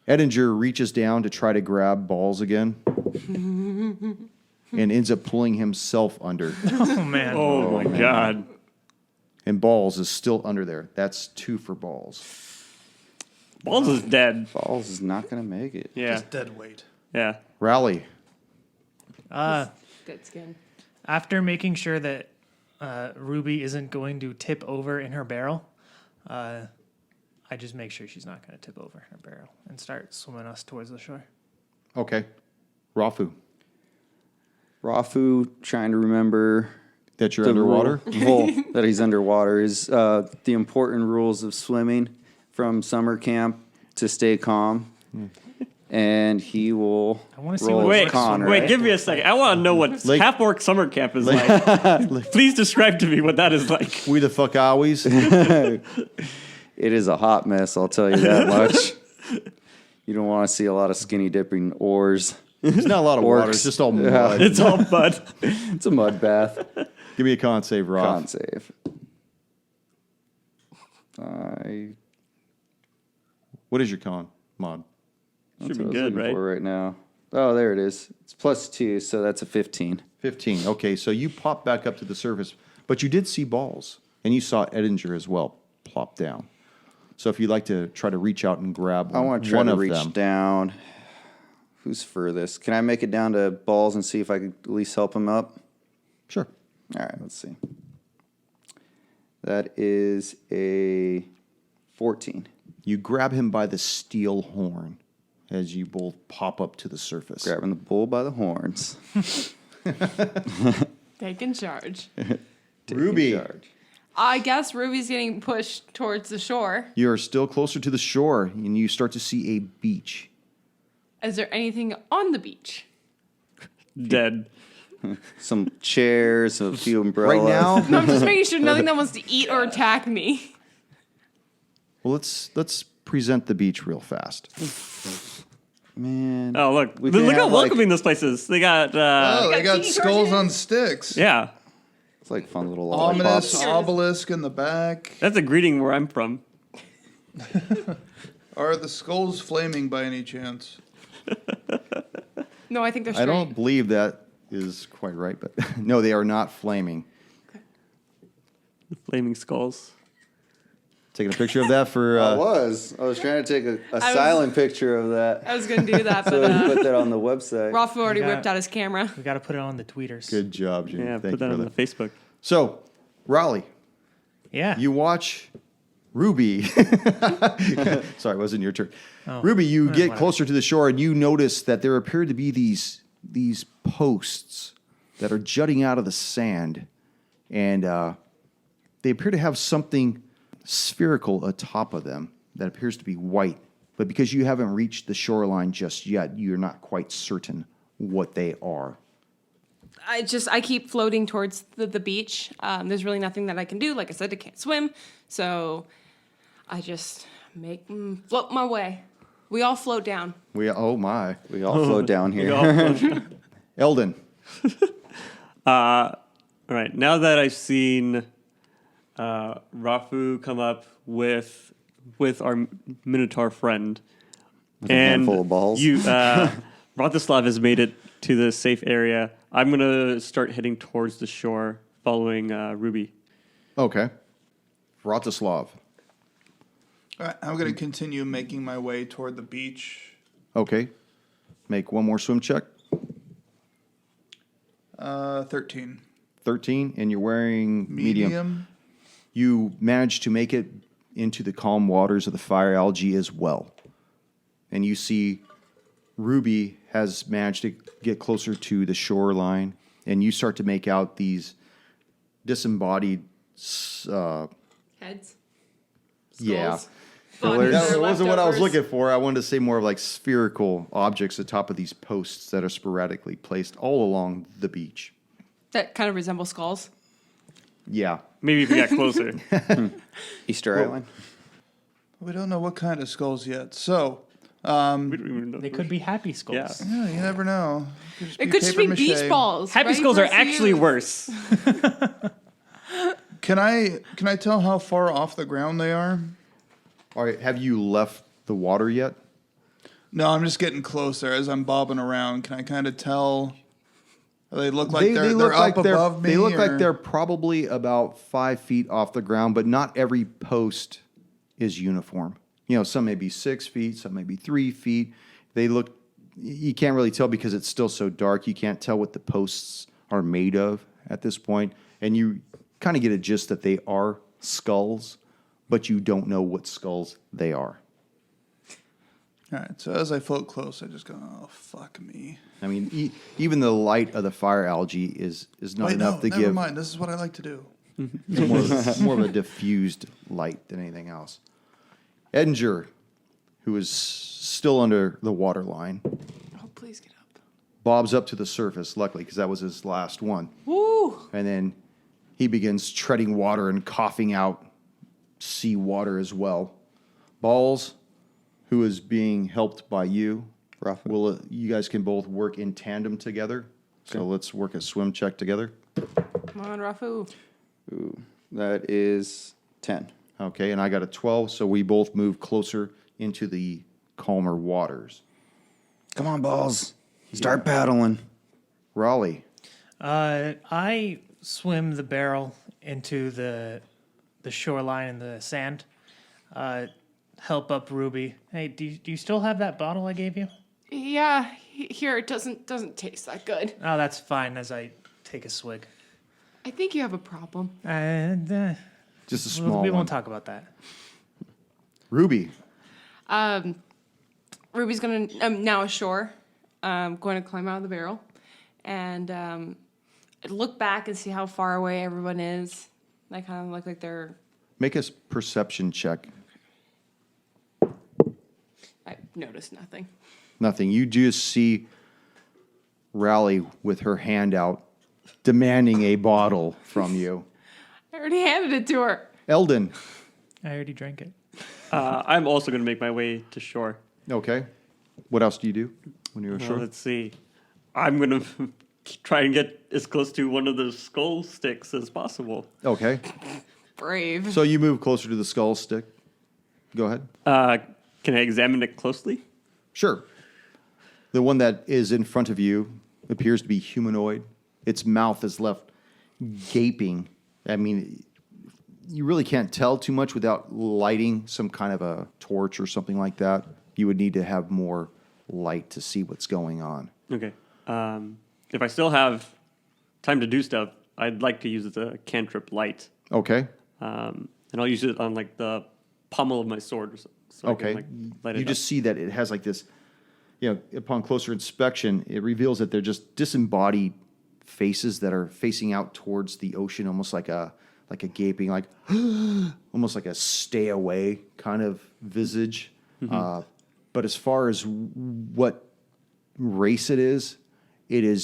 Edinger reaches down to try to grab balls again and ends up pulling himself under. Oh man. Oh, my god. And Balls is still under there. That's 2 for Balls. Balls is dead. Balls is not going to make it. Yeah. Just dead weight. Yeah. Rally. Good skin. After making sure that Ruby isn't going to tip over in her barrel, I just make sure she's not going to tip over in her barrel and start swimming us towards the shore. Okay. Rafu. Rafu trying to remember That you're underwater? that he's underwater is the important rules of swimming from summer camp to stay calm. And he will I wanna see roll what his Wait, con, wait, right? give me a second. I want to know what Like- half-orc summer camp is like. Please describe to me what that is like. We the fuck owies. It is a hot mess, I'll tell you that much. You don't want to see a lot of skinny dipping oars. There's not a lot of water. Orcs. It's just all mud. Yeah. It's all mud. It's a mud bath. Give me a con save, Rob. Con save. What is your con mod? That's Should be what I was good, looking right? for right now. Oh, there it is. It's +2, so that's a 15. 15. Okay, so you pop back up to the surface, but you did see Balls, and you saw Edinger as well plop down. So if you'd like to try to reach out and grab I want to try one to of reach them. down. Who's furthest? Can I make it down to Balls and see if I can at least help him up? Sure. All right, let's see. That is a 14. You grab him by the steel horn as you both pop up to the surface. Grabbing the bull by the horns. Taking charge. Taking Ruby. charge. I guess Ruby's getting pushed towards the shore. You are still closer to the shore, and you start to see a beach. Is there anything on the beach? Dead. Some chairs, a few umbrellas. Right now, No, I'm just making sure nothing that wants to eat or attack me. well, let's present the beach real fast. Man. Oh, look. We can Look how have, like- welcoming this place is. They got, Oh, they got tiki skulls torches? on sticks. yeah. It's like fun little Ominous lollipops. obelisk in the back. That's a greeting where I'm from. Are the skulls flaming by any chance? No, I think they're I straight. don't believe that is quite right, but no, they are not flaming. The flaming skulls. Taking a picture of that for. I was trying to take a was- silent picture of that. I was going to do that, So we but put that on the website. Rafu already Yeah. whipped out his camera. We got to put it on the tweeters. Good job, Jim. Yeah, Thank put that you for on that. the Facebook. So, Raleigh, Yeah. you watch Ruby. Sorry, it wasn't your turn. Ruby, you get closer to the shore and you notice that there appear to be these posts that are jutting out of the sand, and they appear to have something spherical atop of them that appears to be white. But because you haven't reached the shoreline just yet, you're not quite certain what they are. I keep floating towards the beach. There's really nothing that I can do. Like I said, I can't swim. So I just float my way. We all float down. Oh my. We all float down here. Eldon. All right. Now that I've seen Rafu come up with our Minotaur friend, With a handful of balls. Vratislav has made it to the safe area. I'm gonna start heading towards the shore, following Ruby. Okay. Vratislav. All right, I'm going to continue making my way toward the beach. Okay. Make one more swim check. 13. 13, and you're wearing medium. You managed to make it into the calm waters of the fire algae as well. And you see Ruby has managed to get closer to the shoreline, and you start to make out these disembodied Heads. yeah. Skulls. Bodies That or wasn't what I was leftovers. looking for. I wanted to say more of like spherical objects atop of these posts that are sporadically placed all along the beach. That kind of resemble skulls. Yeah. Maybe if we got closer. Easter Island. We don't know what kind of skulls yet. So, We don't even know. They could be happy skulls. Yeah. yeah, you never know. It could just be beach balls. Happy right? skulls are Versus actually you. worse. Can I tell how far off the ground they are? All right. Have you left the water yet? No, I'm just getting closer as I'm bobbing around. Can I kind of tell? They look like they're up above me. They look or- like they're probably about 5 feet off the ground, but not every post is uniform. You know, some may be 6 feet, some may be 3 feet. They look, you can't really tell because it's still so dark. You can't tell what the posts are made of at this point. And you kind of get a gist that they are skulls, but you don't know what skulls they are. All right, so as I float close, I just go, oh, fuck me. I mean, even the light of the fire algae is not Wait, enough no, to never give. mind. This is what I like to do. It's more of a diffused light than anything else. Edinger, who is still under the water line, Oh, please get up. bobs up to the surface, luckily, because that was his last one. Woo! And then he begins treading water and coughing out sea water as well. Balls, who is being helped by you, Rafa. you guys can both work in tandem together. So let's work a swim check together. Come on, Rafu. Ooh, that is 10. Okay, and I got a 12, so we both move closer into the calmer waters. Come on, balls. Start paddling. Raleigh, I swim the barrel into the shoreline and the sand. Help up Ruby. Hey, do you still have that bottle I gave you? Yeah, here it doesn't taste that good. Oh, that's fine. As I take a swig. I think you have a problem. just a small we one. won't talk about that. Ruby, Ruby's gonna now ashore, going to climb out of the barrel, and look back and see how far away everyone is. They kind of look like they're. make a perception check. I noticed nothing. Nothing. You just see Raleigh with her hand out, demanding a bottle from you. I already handed it to her. Eldon, I already drank it. I'm also going to make my way to shore. okay. What else do you do when you're ashore? Let's see. I'm going to try and get as close to one of the skull sticks as possible. Okay. Brave. So you move closer to the skull stick. Go ahead. Can I examine it closely? Sure. The one that is in front of you appears to be humanoid. Its mouth is left gaping. I mean, you really can't tell too much without lighting some kind of a torch or something like that. You would need to have more light to see what's going on. Okay. If I still have time to do stuff, I'd like to use the cantrip light Okay. And I'll use it on like the pommel of my sword, or so I Okay. can, like, light You it just up. see that it has like this, upon closer inspection, it reveals that they're just disembodied faces that are facing out towards the ocean, almost like a gaping, like almost like a stay away kind of visage. But as far as what race it is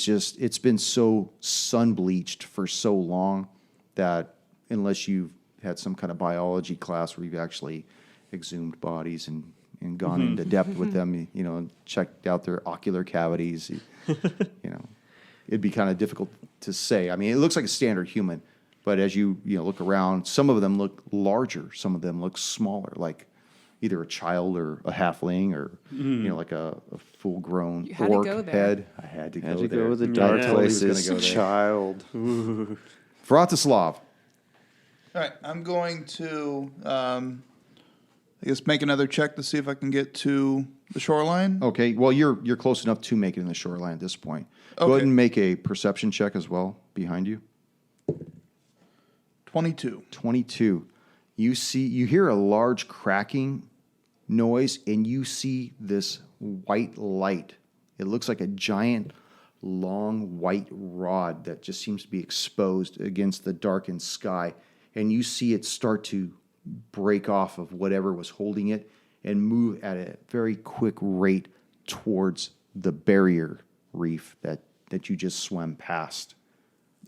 just, it's been so sun bleached for so long that unless you've had some kind of biology class where you've actually exhumed bodies and gone into depth with them, and checked out their ocular cavities, it'd be kind of difficult to say. I mean, it looks like a standard human, but as you look around, some of them look larger, some of them look smaller, like either a child or a halfling or like a full-grown You had to orc go there. head. I had to Had go to there. go with the I dark totally was places. gonna go there. Child. Vratislav. All right, I'm going to, I guess, make another check to see if I can get to the shoreline. Okay, well, you're close enough to make it in the shoreline at this point. Go ahead Okay. and make a perception check as well behind you. 22. 22. You hear a large cracking noise, and you see this white light. It looks like a giant, long white rod that just seems to be exposed against the darkened sky. And you see it start to break off of whatever was holding it and move at a very quick rate towards the barrier reef that you just swam past.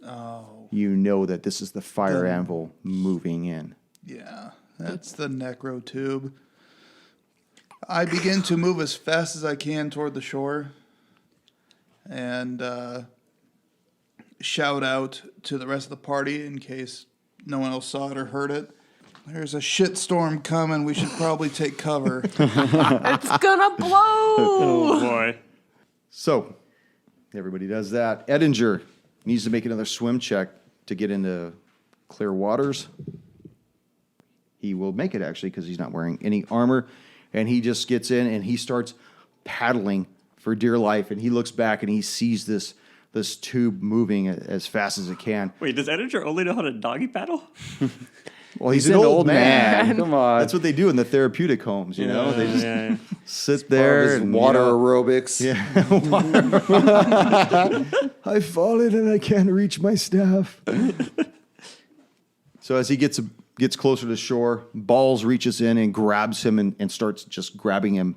Oh, You know that this is the Fire Anvil moving in. yeah, that's the necro tube. I begin to move as fast as I can toward the shore and shout out to the rest of the party in case no one else saw it or heard it. There's a shitstorm coming. We should probably take cover. It's gonna blow. Oh boy. So, everybody does that. Edinger needs to make another swim check to get into clear waters. He will make it, actually, because he's not wearing any armor. And he just gets in and he starts paddling for dear life. And he looks back and he sees this tube moving as fast as it can. Wait, does Edinger only know how to doggy paddle? Well, he's an old man. Come on. That's what they do in the therapeutic homes, you know? They just yeah. sit there His and water aerobics. I've fallen and I can't reach my staff. So as he gets closer to shore, Balls reaches in and grabs him and starts just grabbing him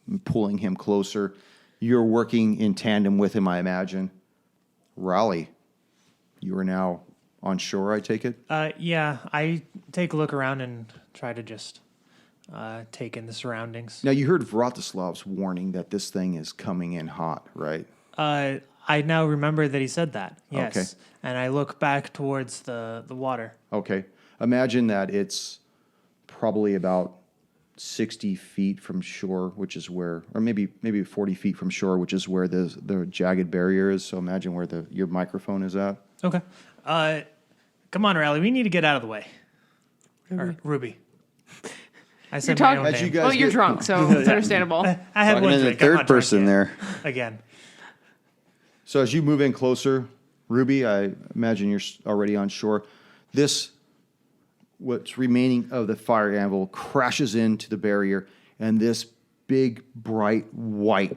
and pulling him closer. You're working in tandem with him, I imagine. Raleigh, you are now on shore, I take it? Yeah, I take a look around and try to just take in the surroundings. Now, you heard Vratislav's warning that this thing is coming in hot, right? I now remember that he said that. Yes. Okay. And I look back towards the water. Okay. Imagine that it's probably about 60 feet from shore, which is where, or maybe 40 feet from shore, which is where the jagged barrier is. So imagine where your microphone is at. Okay. Come on, Riley. We need to get out of the way. Or Ruby. I said my talking- own As you name. guys Well, you're get- drunk, so it's understandable. I had Talking one to the drink. I'm third not drunk person yet. there. Again. So as you move in closer, Ruby, I imagine you're already on shore. What's remaining of the Fire Anvil crashes into the barrier, and this big, bright, white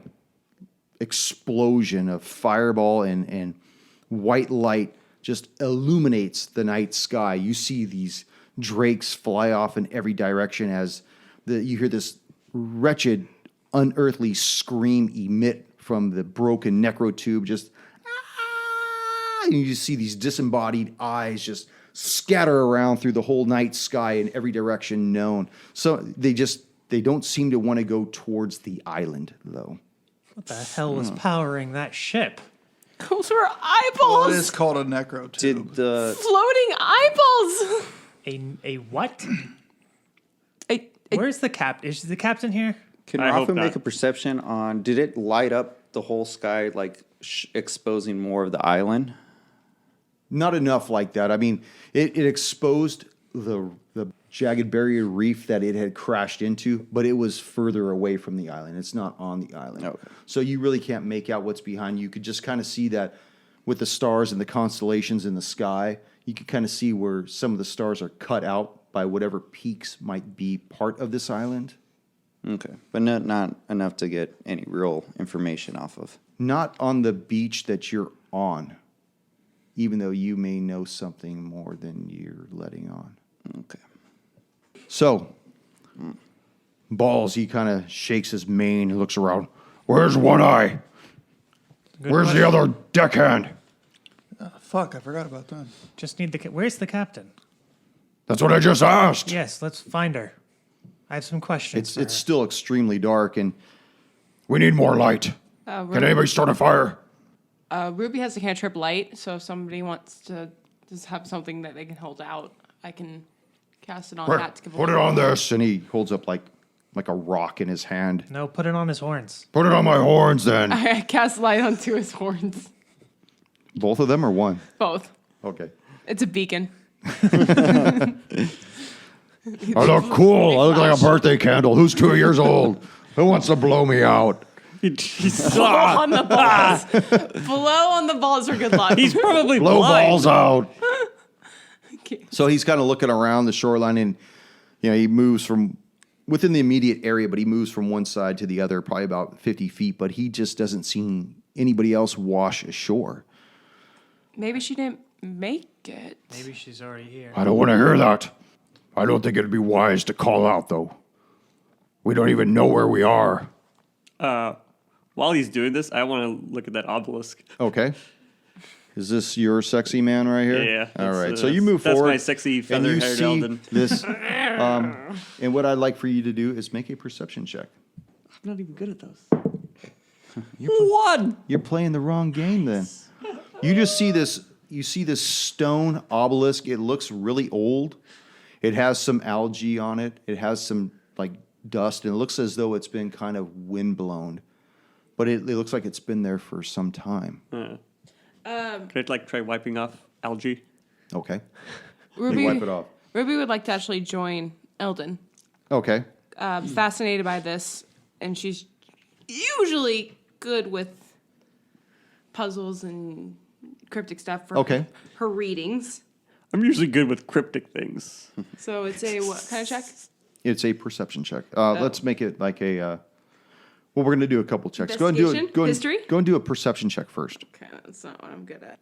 explosion of fireball and white light just illuminates the night sky. You see these drakes fly off in every direction as you hear this wretched, unearthly scream emit from the broken necro tube, just and you just see these disembodied eyes just scatter around through the whole night sky in every direction known. So they don't seem to want to go towards the island, though. What the hell was powering that ship? Those were Well, eyeballs. it is called a necro tube. Did the Floating eyeballs. A what? I, Where's the cap? Is the captain here? can I hope Rafa make not. a perception on? Did it light up the whole sky, like exposing more of the island? Not enough like that. I mean, it exposed the jagged barrier reef that it had crashed into, but it was further away from the island. It's not on the island. Okay. So you really can't make out what's behind you. You could just kind of see that with the stars and the constellations in the sky, you can kind of see where some of the stars are cut out by whatever peaks might be part of this island. Okay, but not enough to get any real information off of. Not on the beach that you're on, even though you may know something more than you're letting on. Okay. So, Balls, he kind of shakes his mane, he looks around. Where's One Eye? Where's the other deckhand? Fuck, I forgot about that. Just need where's the captain? That's what I just asked. Yes, let's find her. I have some questions. It's still extremely dark, and We need more light. Can anybody start a fire? Ruby has a cantrip light, so if somebody wants to just have something that they can hold out, I can cast it on that to give Put it on this. and he holds up like a rock in his hand. No, put it on his horns. Put it on my horns then. I cast light onto his horns. Both of them or one? Both. Okay. It's a beacon. I look cool. I look like a birthday candle. Who's 2 years old? Who wants to blow me out? Blow on the balls. Blow on the balls for good luck. He's probably Blow blind. balls out. So he's kind of looking around the shoreline, and he moves from within the immediate area, but he moves from one side to the other, probably about 50 feet. But he just doesn't see anybody else wash ashore. Maybe she didn't make it. Maybe she's already here. I don't want to hear that. I don't think it'd be wise to call out, though. We don't even know where we are. While he's doing this, I want to look at that obelisk. Okay. Is this your sexy man right here? Yeah. All right. That's, So you move that's forward. my sexy and you feather-haired see Eldon. this. And what I'd like for you to do is make a perception check. I'm not even good at those. One. You're playing the wrong game then. You just see this. You see this stone obelisk. It looks really old. It has some algae on it. It has some like dust, and it looks as though it's been kind of windblown. But it looks like it's been there for some time. Can I try wiping off algae? Okay. Ruby, You wipe it off. Ruby would like to actually join Eldon. Okay. Fascinated by this, and she's usually good with puzzles and cryptic stuff for her readings. I'm usually good with cryptic things. So it's a what kind of check? It's a perception check. Let's make it like a. Well, we're going to do a couple checks. Go and do it. Investigation? History? Go and do a perception check first. Okay, that's not what I'm good at.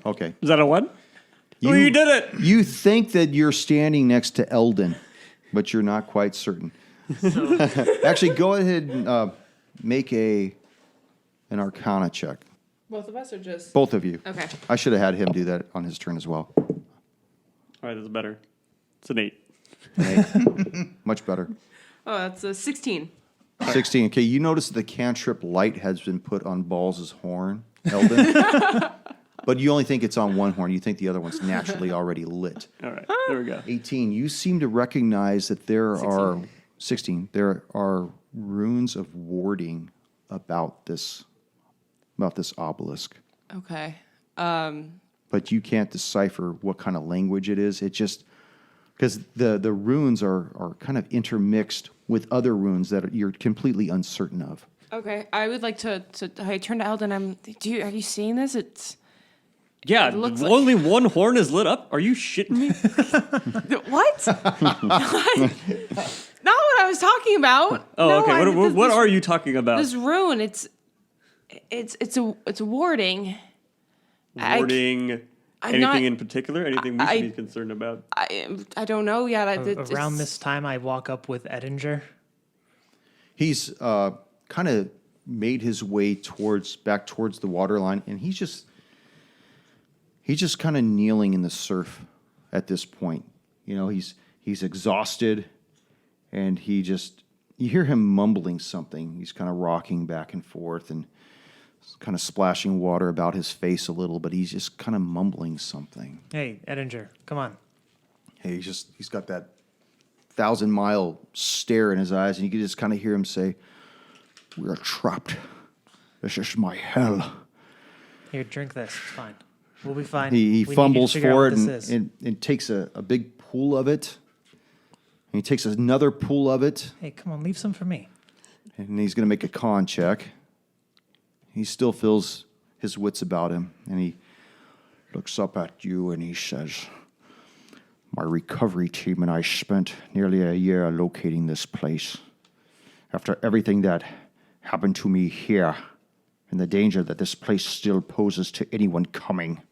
Okay. Is that a one? You did it. You think that you're standing next to Eldon, but you're not quite certain. Actually, go ahead and make an Arcana check. Both of us, or just Both of you. Okay. I should have had him do that on his turn as well. All right, that's better. It's an 8. Much better. Oh, that's a 16. 16. Okay, you notice that the cantrip light has been put on Balls' horn, Eldon. But you only think it's on one horn. You think the other one's naturally already lit. All right, there we go. 18. You seem to recognize that there are 16. There are runes of warding about this obelisk. Okay. But you can't decipher what kind of language it is. It just because the runes are kind of intermixed with other runes that you're completely uncertain of. Okay. I would like to I turn to Eldon. Are you seeing this? Yeah, It looks like- only one horn is lit up. Are you shitting me? What? Not what I was talking about. Oh, No, okay. What are you talking about? This rune? It's a warding. Warding I'm anything not- in particular? Anything we should be concerned about? I don't know yet. Around this time, I walk up with Edinger. He's kind of made his way back towards the waterline, and he's just kind of kneeling in the surf at this point. He's exhausted, and you hear him mumbling something. He's kind of rocking back and forth and kind of splashing water about his face a little, but he's just kind of mumbling something. Hey, Edinger, come on. Hey, he's got that 1,000-mile stare in his eyes, and you can just kind of hear him say, "We are trapped. This is my hell." Here, drink this. It's fine. We'll be fine. He We need you to fumbles figure out for what it this is. and takes a big pool of it. And he takes another pool of it, Hey, come on, leave some for me. and he's going to make a con check. he still feels his wits about him, and he looks up at you and he says, "My recovery team and I spent nearly a year locating this place. After everything that happened to me here, and the danger that this place still poses to anyone coming,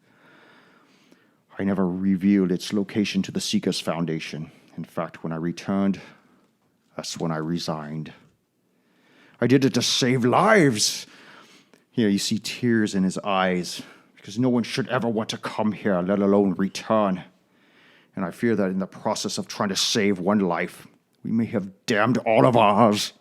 I never revealed its location to the Seekers Foundation. In fact, when I returned, that's when I resigned. I did it to save lives." Here you see tears in his eyes, because no one should ever want to come here, let alone return. And I fear that in the process of trying to save one life, we may have damned all of ours.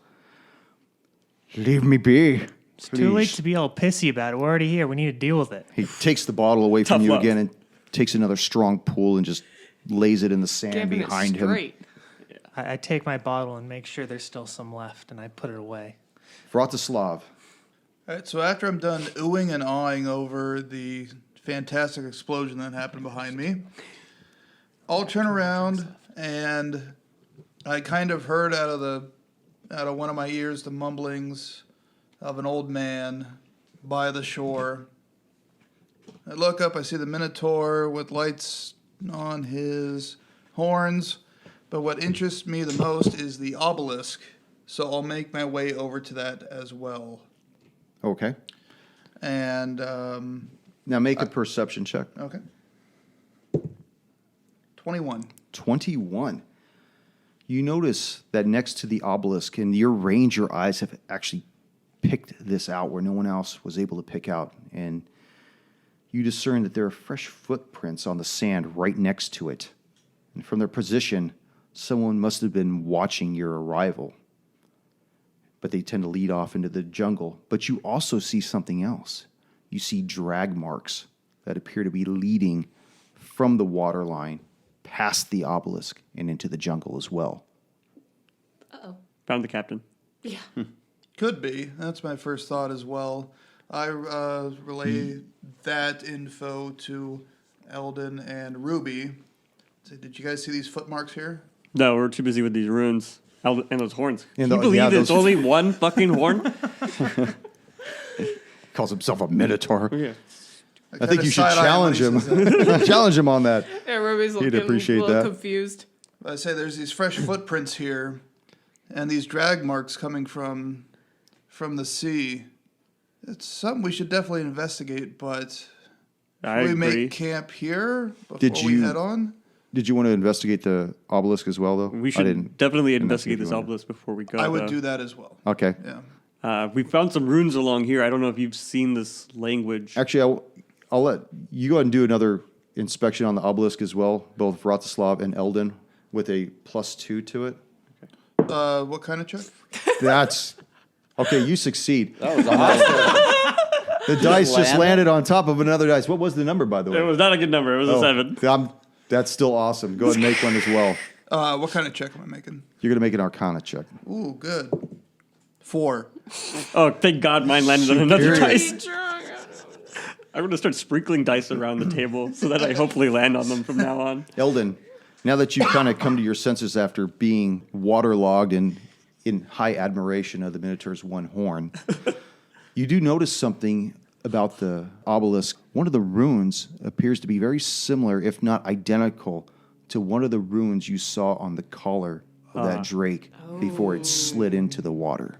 Leave me be. It's too late to be all pissy about it. We're already here. We need to deal with it. He takes the bottle away from Tough you love. again and takes another strong pull and just lays it in the sand Gambling it behind him. straight. I take my bottle and make sure there's still some left, and I put it away. Vratislav. All right, so after I'm done oohing and awing over the fantastic explosion that happened behind me, I'll turn around and I kind of heard out of one of my ears the mumblings of an old man by the shore. I look up, I see the Minotaur with lights on his horns, but what interests me the most is the obelisk, so I'll make my way over to that as well. Okay. And, Now make a perception check. okay. 21. 21. You notice that next to the obelisk, in your range, your eyes have actually picked this out where no one else was able to pick out. And you discern that there are fresh footprints on the sand right next to it. And from their position, someone must have been watching your arrival. But they tend to lead off into the jungle. But you also see something else. You see drag marks that appear to be leading from the waterline past the obelisk and into the jungle as well. Uh-oh. Found the captain. Yeah. Could be. That's my first thought as well. I relay that info to Eldon and Ruby. So did you guys see these footmarks here? No, we're too busy with these runes. And those horns. And Can you believe it's only one fucking horn? Calls himself a minotaur. Yeah. I think you should challenge him. Challenge him on that. Yeah, Ruby's looking appreciate a little that. confused. I say there's these fresh footprints here, and these drag marks coming from the sea. It's something we should definitely investigate, but I should we agree. make camp here before Did we you- head on? Did you want to investigate the obelisk as well, though? We I should didn't. definitely I didn't investigate think this you wanted- obelisk before we go. I would though. do that as well. Okay. Yeah. We found some runes along here. I don't know if you've seen this language. Actually, I'll let you go ahead and do another inspection on the obelisk as well, both Vratislav and Eldon, with a +2 to it. What kind of check? That's okay. You succeed. That was awesome. The dice just Land. landed on top of another dice. What was the number, by the way? It was not a good number. It was a 7. That's still awesome. Go ahead and make one as well. What kind of check am I making? You're going to make an Arcana check. Ooh, good. 4. Oh, thank God mine landed on another Superior. dice. I'm going to start sprinkling dice around the table so that I hopefully land on them from now on. Eldon, now that you've kind of come to your senses after being waterlogged and in high admiration of the Minotaur's one horn, you do notice something about the obelisk. One of the runes appears to be very similar, if not identical, to one of the runes you saw on the collar of that drake before it slid into the water.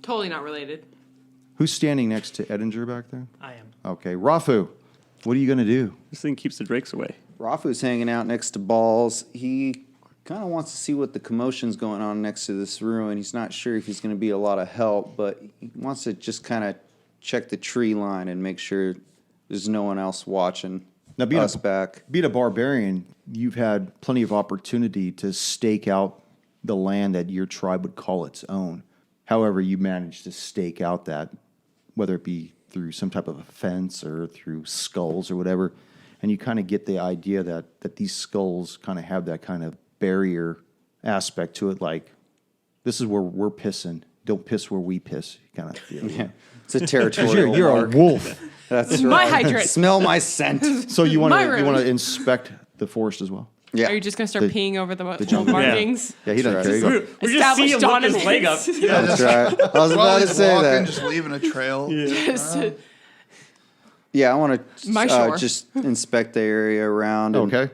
Totally not related. Who's standing next to Edinger back there? I am. Okay, Rafu, what are you going to do? This thing keeps the drakes away. Rafu's hanging out next to Balls. He kind of wants to see what the commotion's going on next to this ruin. He's not sure if he's going to be a lot of help, but he wants to just kind of check the tree line and make sure there's no one else watching Now, being us back. Being a barbarian, you've had plenty of opportunity to stake out the land that your tribe would call its own. However, you managed to stake out that, whether it be through some type of a fence or through skulls or whatever, and you kind of get the idea that these skulls kind of have that kind of barrier aspect to it, like, this is where we're pissing. Don't piss where we piss, kind of feel. Yeah. It's a territorial You're a mark. wolf. That's My right. hydrant. Smell my scent. So you want My to room. inspect the forest as well? Yeah. Are you just gonna start The- peeing over the jungle. markings? Yeah, he doesn't care. He We goes, just see him lift his leg up. Established Yeah. That's right. I was While about to he's say walking, that. just leaving a trail. Just- Yeah, I want My to shore. just inspect the area around. And okay.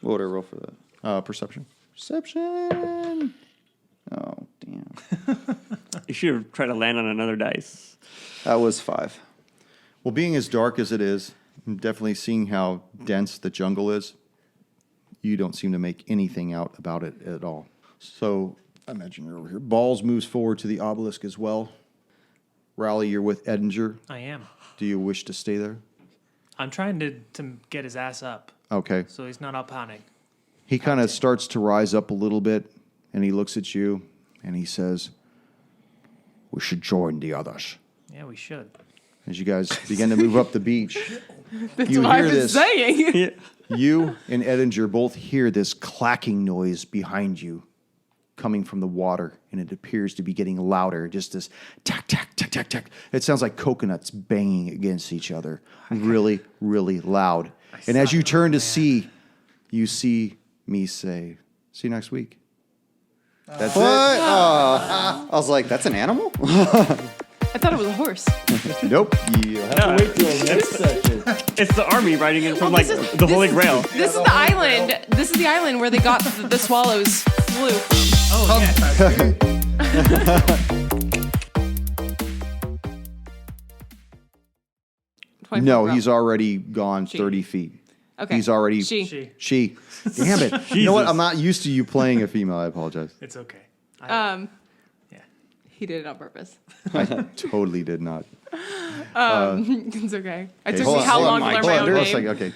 What would I roll for that? Perception. Perception. Oh, damn. You should have tried to land on another dice. That was 5. Well, being as dark as it is, I'm definitely seeing how dense the jungle is. You don't seem to make anything out about it at all. So I imagine you're over here. Balls moves forward to the obelisk as well. Raleigh, you're with Edinger. I am. Do you wish to stay there? I'm trying to get his ass up Okay. so he's not up hunting. He kind of starts to rise up a little bit, and he looks at you, and he says, "We should join the others." Yeah, we should. As you guys begin to move up the beach, That's you what hear I've been this. saying. You and Edinger both hear this clacking noise behind you coming from the water, and it appears to be getting louder. Just this tack, tack, tack, tack, tack. It sounds like coconuts banging against each other. Really, really loud. And as you turn to see, you see me say, "See you next week." That's What? Oh. I was like, that's an animal? I thought it was a horse. it. Nope. You'll have No, to wait till next session. It's the army riding in from Well, like this is- the Holy this- Grail. This is the island. This is the island where they got the swallows flew. Oh, yeah. No, he's already gone She. 30 feet. Okay. He's already. She. She. Damn it. You know what? Jesus. I'm not used to you playing a female. I apologize. It's okay. Yeah. He did it on purpose. I totally did not. It's okay. It took Hold me on, how hold long on, to learn hold my on, own hold on a name? second. Okay.